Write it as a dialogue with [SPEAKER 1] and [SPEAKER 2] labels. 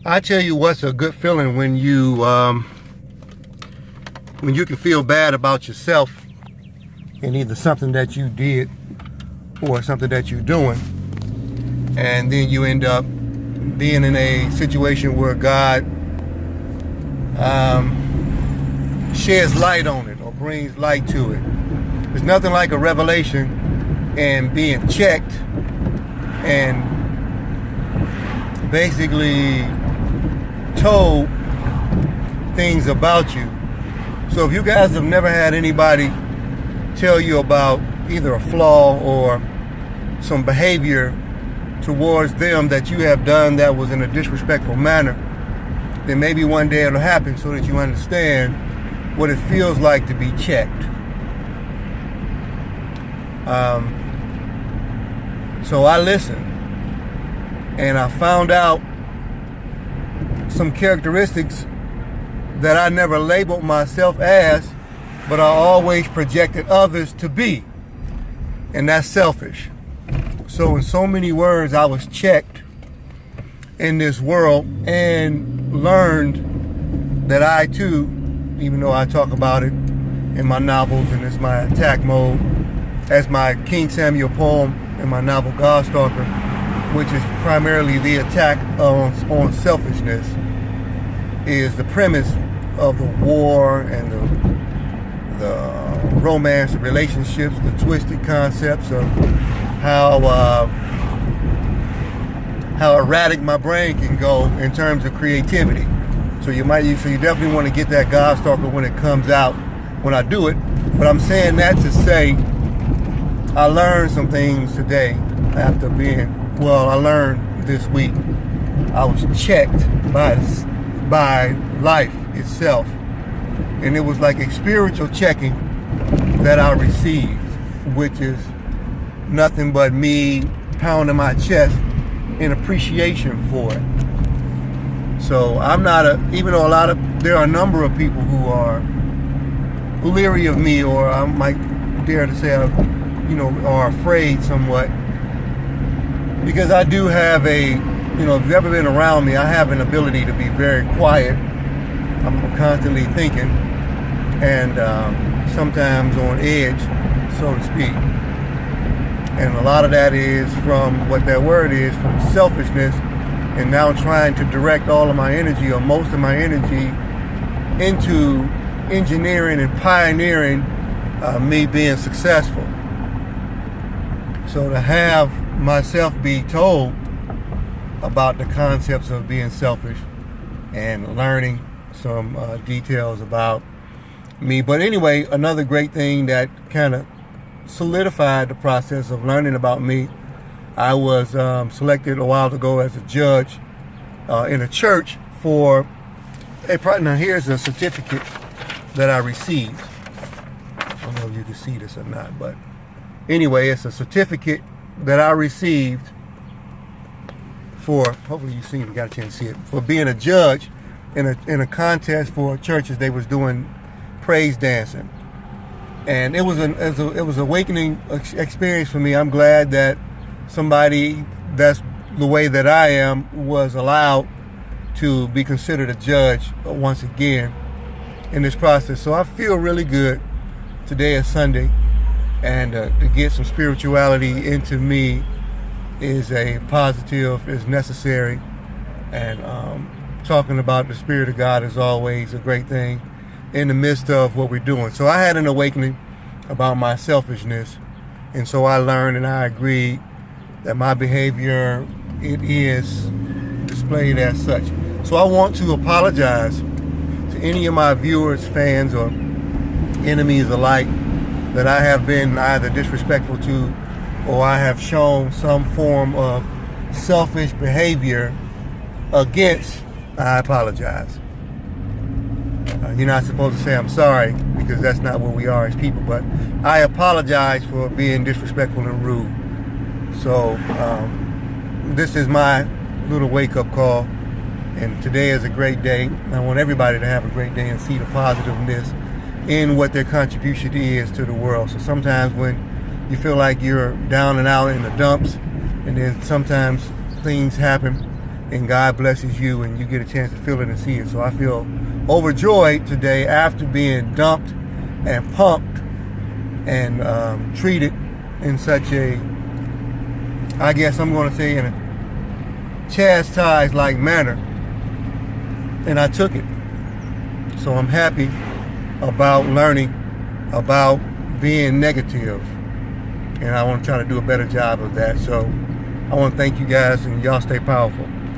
[SPEAKER 1] I tell you what's a good feeling when you can feel bad about yourself in either something that you did or something that you're doing, and then you end up being in a situation where God sheds light on it or brings light to it. There's nothing like a revelation and being checked and basically told things about you. So if you guys have never had anybody tell you about either a flaw or some behavior towards them that you have done that was in a disrespectful manner, then maybe one day it'll happen so that you understand what it feels like to be checked. So I listened and I found out some characteristics that I never labeled myself as, but I always projected others to be, and that's selfish. So in so many words, I was checked in this world and learned that I too, even though I talk about it in my novels and it's my attack mode, as my King Samuel poem in my novel Godstalker, which is primarily the attack on selfishness, is the premise of the war and the romance, the relationships, the twisted concepts of how erratic my brain can go in terms of creativity. So you definitely want to get that Godstalker when it comes out, when I do it. But I'm saying that to say I learned some things today after I learned this week. I was checked by life itself. And it was like a spiritual checking that I received, which is nothing but me pounding my chest in appreciation for it. So I'm not even though there are a number of people who are leery of me, or I might dare to say, are afraid somewhat, because I do have if you've ever been around me, I have an ability to be very quiet. I'm constantly thinking and sometimes on edge, so to speak. And a lot of that is from what that word is, from selfishness, and now trying to direct all of my energy, or most of my energy, into engineering and pioneering me being successful. So to have myself be told about the concepts of being selfish and learning some details about me. But anyway, another great thing that kind of solidified the process of learning about me, I was selected a while ago as a judge in a church for now here's a certificate that I received. I don't know if you can see this or not, but anyway, it's a certificate that I received for, hopefully you've seen it, got a chance to see it, for being a judge in a contest for churches. They was doing praise dancing, and it was an awakening experience for me. I'm glad that somebody that's the way that I am was allowed to be considered a judge once again in this process. So I feel really good. Today is Sunday, and to get some spirituality into me is a positive, is necessary, and talking about the Spirit of God is always a great thing in the midst of what we're doing. So I had an awakening about my selfishness, and so I learned and I agreed that my behavior, it is displayed as such. So I want to apologize to any of my viewers, fans, or enemies alike that I have been either disrespectful to, or I have shown some form of selfish behavior against. I apologize. You're not supposed to say I'm sorry, because that's not what we are as people, but I apologize for being disrespectful and rude. So this is my little wake-up call, and today is a great day. I want everybody to have a great day and see the positiveness in what their contribution is to the world. So sometimes when you feel like you're down and out in the dumps, and then sometimes things happen and God blesses you and you get a chance to feel it and see it. So I feel overjoyed today after being dumped and pumped and treated in such a, I guess I'm going to say, in a chastised like manner. And I took it. So I'm happy about learning about being negative. And I want to try to do a better job of that. So I want to thank you guys, and y'all stay powerful.